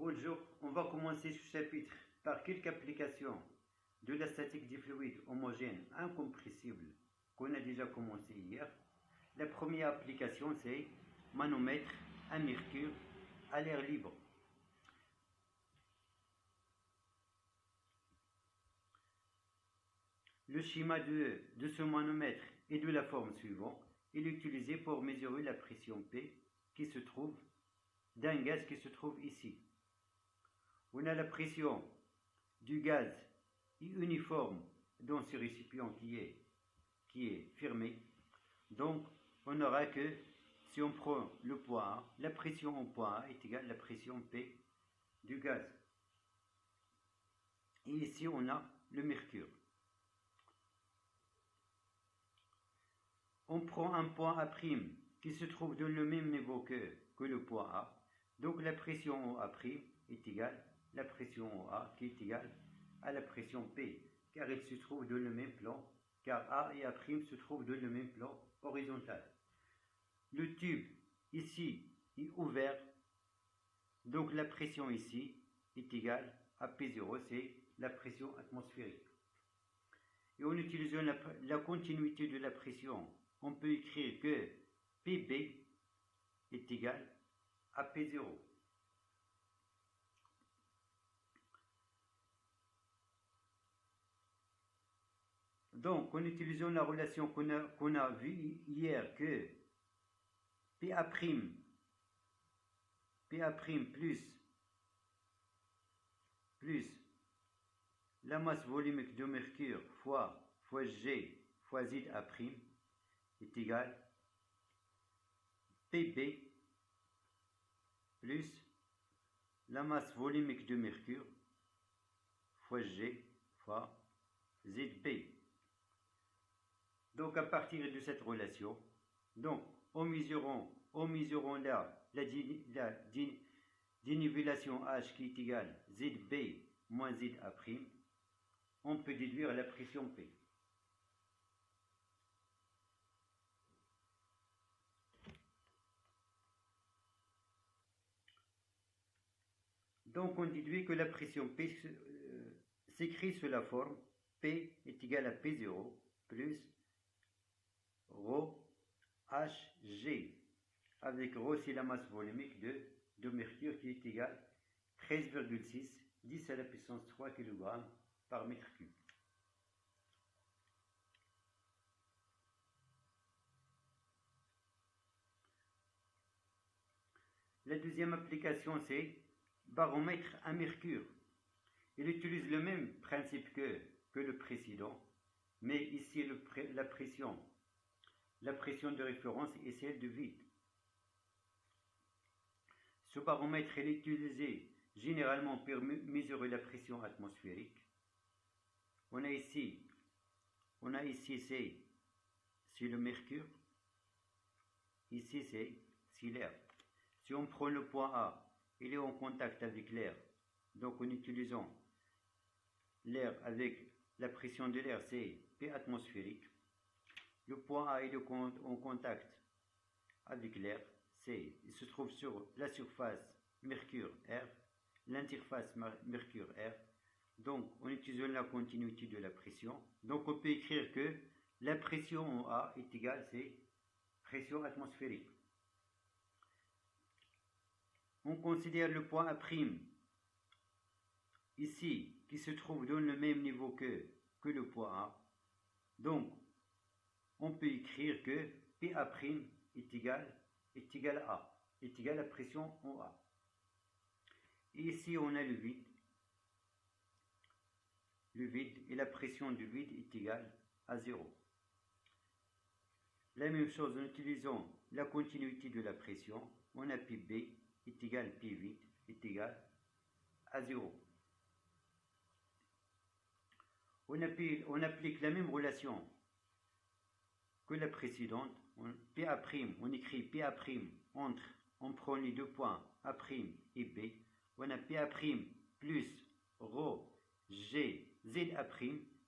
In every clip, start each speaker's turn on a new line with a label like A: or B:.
A: Bonjour, on va commencer ce chapitre par quelques applications de la statique des fluides homogènes incompressibles qu'on a déjà commencé hier. La première application, c'est manomètre à mercure à l'air libre. Le schéma de ce manomètre est de la forme suivante. Il est utilisé pour mesurer la pression P qui se trouve d'un gaz qui se trouve ici. On a la pression du gaz uniforme dans ce récipient qui est fermé. Donc, on aura que si on prend le poids A, la pression au poids A est égale à la pression P du gaz. Et ici, on a le mercure. On prend un point A' qui se trouve dans le même niveau que le point A. Donc, la pression au A' est égale à la pression au A qui est égale à la pression P, car il se trouve dans le même plan, car A et A' se trouvent dans le même plan horizontal. Le tube ici est ouvert, donc la pression ici est égale à P0, c'est la pression atmosphérique. Et en utilisant la continuité de la pression, on peut écrire que PB est égal à P0. Donc, en utilisant la relation qu'on a vue hier que PA' plus la masse volumique de mercure fois G fois ZA' est égal PB plus la masse volumique de mercure fois G fois ZB. Donc à partir de cette relation, donc en mesurant la dénivellation H qui est égale ZB moins ZA', on peut déduire la pression P. Donc on déduit que la pression P s'écrit sous la forme P est égal à P0 plus ρ Hg, avec ρ c'est la masse volumique de mercure qui est égale à 13,6 10 à la puissance 3 kg par mètre cube. La deuxième application, c'est baromètre à mercure. Il utilise le même principe que le précédent, mais ici la pression de référence est celle de vide. Ce baromètre est utilisé généralement pour mesurer la pression atmosphérique. On a ici c'est le mercure, ici c'est l'air. Si on prend le point A, il est en contact avec l'air, donc en utilisant l'air avec la pression de l'air, c'est P atmosphérique. Le point A est en contact avec l'air, il se trouve sur la surface mercure-air, l'interface mercure-air. Donc, en utilisant la continuité de la pression, donc on peut écrire que la pression en A est égale à pression atmosphérique. On considère le point A' ici, qui se trouve dans le même niveau que le point A. Donc, on peut écrire que PA' est égal à A, est égal à pression en A. Et ici, on a le vide. Le vide et la pression du vide est égale à 0. La même chose en utilisant la continuité de la pression, on a PB est égal à P vide est égal à 0. On applique la même relation que la précédente. PA', on écrit PA' entre, on prend les deux points A' et B. On a PA' plus ρ G ZA'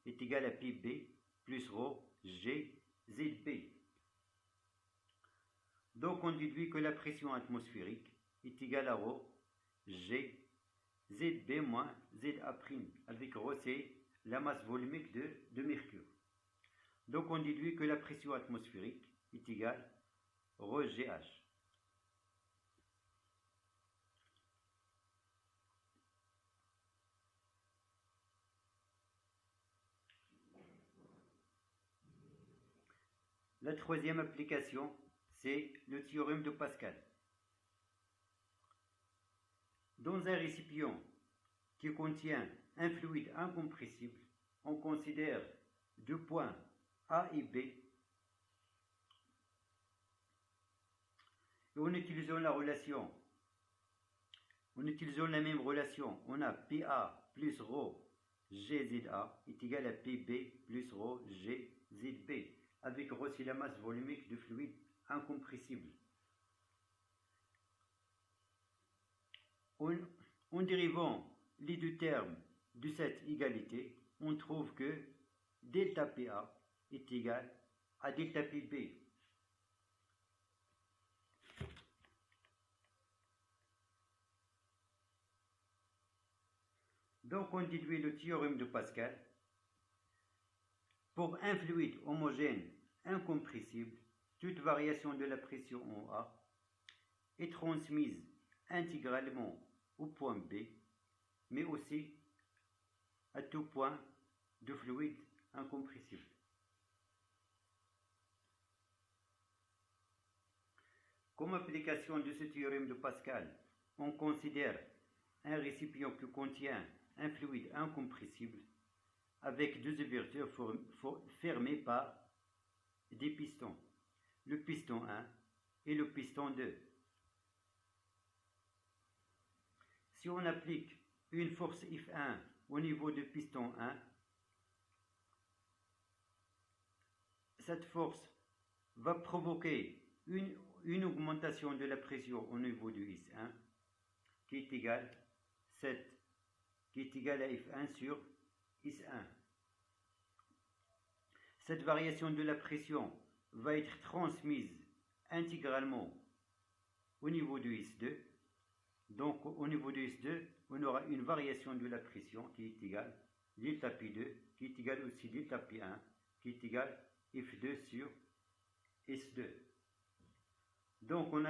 A: est égal à PB plus ρ G ZB. Donc on déduit que la pression atmosphérique est égale à ρ G ZB moins ZA', avec ρ c'est la masse volumique de mercure. Donc on déduit que la pression atmosphérique est égale ρGH. La troisième application, c'est le théorème de Pascal. Dans un récipient qui contient un fluide incompressible, on considère deux points A et B. Et en utilisant la même relation, on a PA plus ρ GZA est égal à PB plus ρ GZB, avec ρ c'est la masse volumique du fluide incompressible. En dérivant les deux termes de cette égalité, on trouve que delta PA est égal à delta PB. Donc on déduit le théorème de Pascal. Pour un fluide homogène incompressible, toute variation de la pression en A est transmise intégralement au point B, mais aussi à tout point de fluide incompressible. Comme application de ce théorème de Pascal, on considère un récipient qui contient un fluide incompressible avec deux ouvertures fermées par des pistons, le piston 1 et le piston 2. Si on applique une force F1 au niveau du piston 1, cette force va provoquer une augmentation de la pression au niveau du S1 qui est égale à F1 sur S1. Cette variation de la pression va être transmise intégralement au niveau du S2. Donc au niveau du S2, on aura une variation de la pression qui est égale delta P2, qui est égale aussi delta P1, qui est égale F2 sur S2. Donc on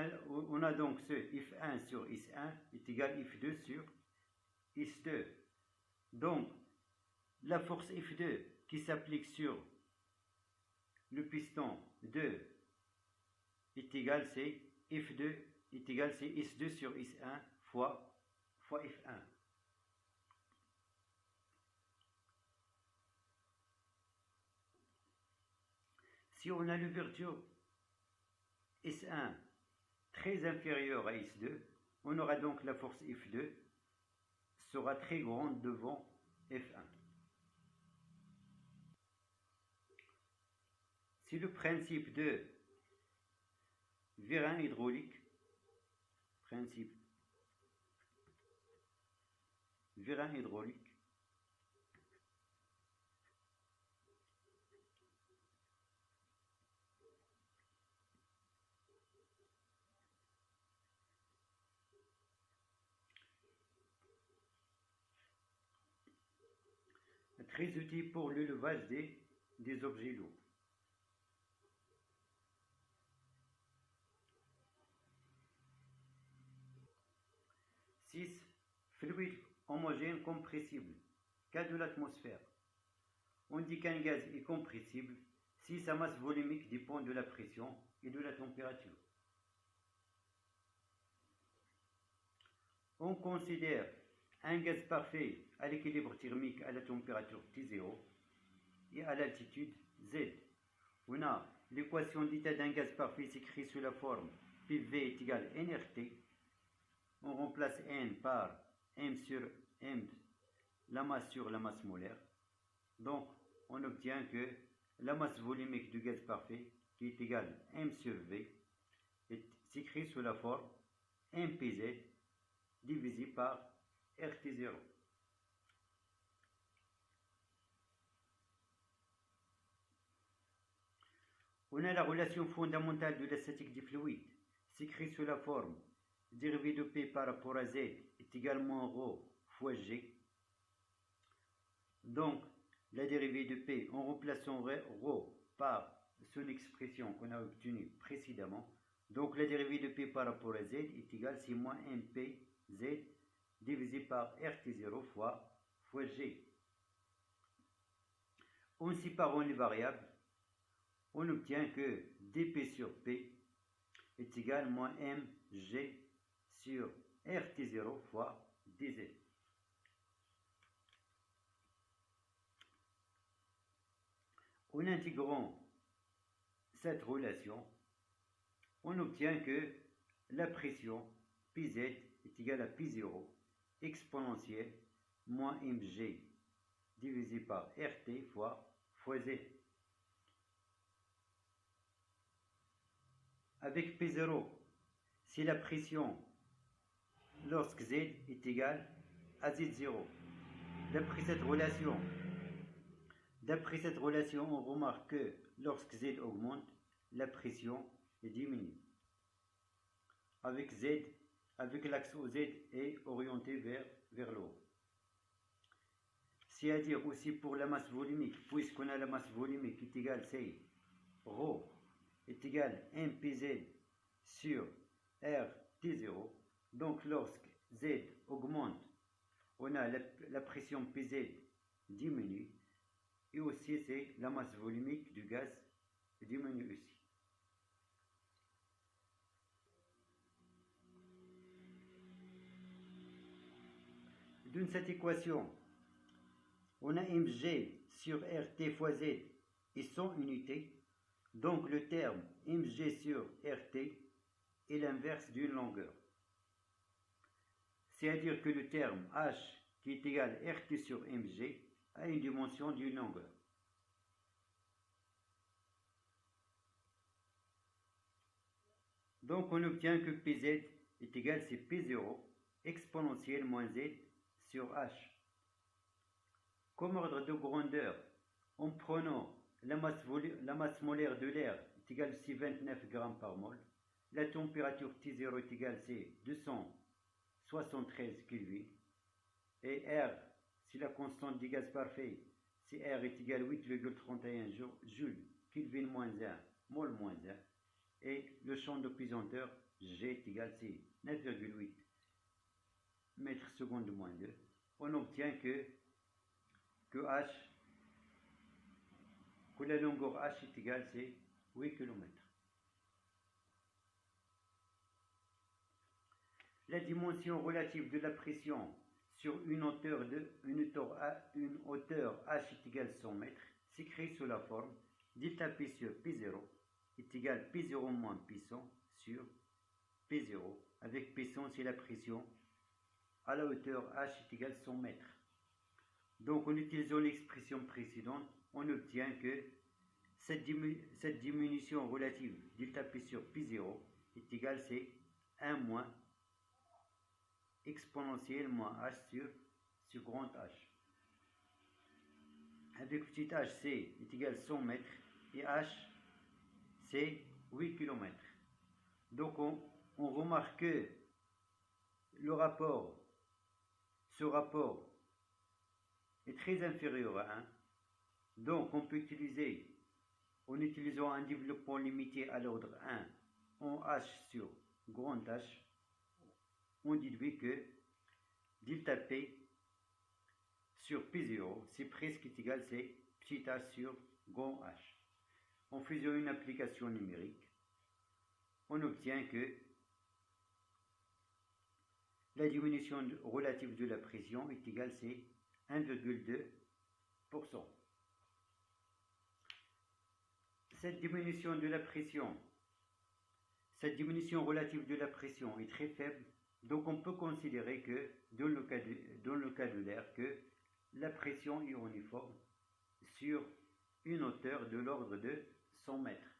A: a donc ce F1 sur S1 est égal F2 sur S2. Donc la force F2 qui s'applique sur le piston 2 est égal c'est F2 est égal c'est S2 sur S1 fois F1. Si on a l'ouverture S1 très inférieure à S2, on aura donc la force F2 sera très grande devant F1. C'est le principe de vérin hydraulique. Très utile pour le levage des objets lourds. 6. Fluide homogène compressible. Cas de l'atmosphère. On dit qu'un gaz est compressible si sa masse volumique dépend de la pression et de la température. On considère un gaz parfait à l'équilibre thermique à la température T0 et à l'altitude Z. On a l'équation d'état d'un gaz parfait s'écrit sous la forme PV est égal à nRT. On remplace N par M sur M, la masse sur la masse molaire. Donc, on obtient que la masse volumique du gaz parfait, qui est égale à M sur V, s'écrit sous la forme MPZ divisé par RT0. On a la relation fondamentale de la statique des fluides, s'écrit sous la forme dérivé de P par rapport à Z est également ρ fois G. Donc, la dérivée de P, en remplaçant ρ par son expression qu'on a obtenue précédemment. Donc, la dérivée de P par rapport à Z est égale, c'est moins MPZ divisé par RT0 fois G. En séparant les variables, on obtient que dP sur P est égal à moins mg sur RT0 fois dz. En intégrant cette relation, on obtient que la pression Pz est égale à P0 exponentielle moins mg divisé par RT fois Z. Avec P0, c'est la pression lorsque Z est égal à Z0. D'après cette relation, on remarque que lorsque Z augmente, la pression diminue. Avec l'axe OZ est orienté vers le haut. C'est-à-dire aussi pour la masse volumique, puisqu'on a la masse volumique qui est égale, c'est ρ est égal à MPZ sur RT0. Donc lorsque Z augmente, on a la pression PZ diminue. Et aussi, c'est la masse volumique du gaz diminue aussi. Dans cette équation, on a mg sur RT fois Z et 100 unités. Donc le terme mg sur RT est l'inverse d'une longueur. C'est-à-dire que le terme h qui est égal à RT sur mg a une dimension d'une longueur. Donc on obtient que Pz est égal à P0 exponentielle moins Z sur h. Comme ordre de grandeur, en prenant la masse molaire de l'air est égale à 29 g par mol, la température T0 est égale à 273 Kelvin, et R, si la constante du gaz parfait, c'est R est égal à 8,31 joules, Kelvin moins 1, mol moins 1, et le champ de pesanteur G est égal à 9,8 mètres secondes moins 2, on obtient que H, que la longueur H est égale à 8 km. La dimension relative de la pression sur une hauteur H est égale à 100 mètres s'écrit sous la forme delta P sur P0 est égal à P0 moins P100 sur P0, avec P100 c'est la pression à la hauteur H est égal à 100 mètres. Donc en utilisant l'expression précédente, on obtient que cette diminution relative delta P sur P0 est égale à 1 moins exponentielle moins H sur grand H. Avec petit h, C est égal à 100 mètres et H, c'est 8 km. Donc on remarque que ce rapport est très inférieur à 1. Donc on peut utiliser, en utilisant un développement limité à l'ordre 1 en H sur grand H, on déduit que delta P sur P0, c'est presque égal à petit h sur grand H. En faisant une application numérique, on obtient que la diminution relative de la pression est égale à 1,2%. Cette diminution relative de la pression est très faible, donc on peut considérer que, dans le cas de l'air, que la pression est uniforme sur une hauteur de l'ordre de 100 mètres.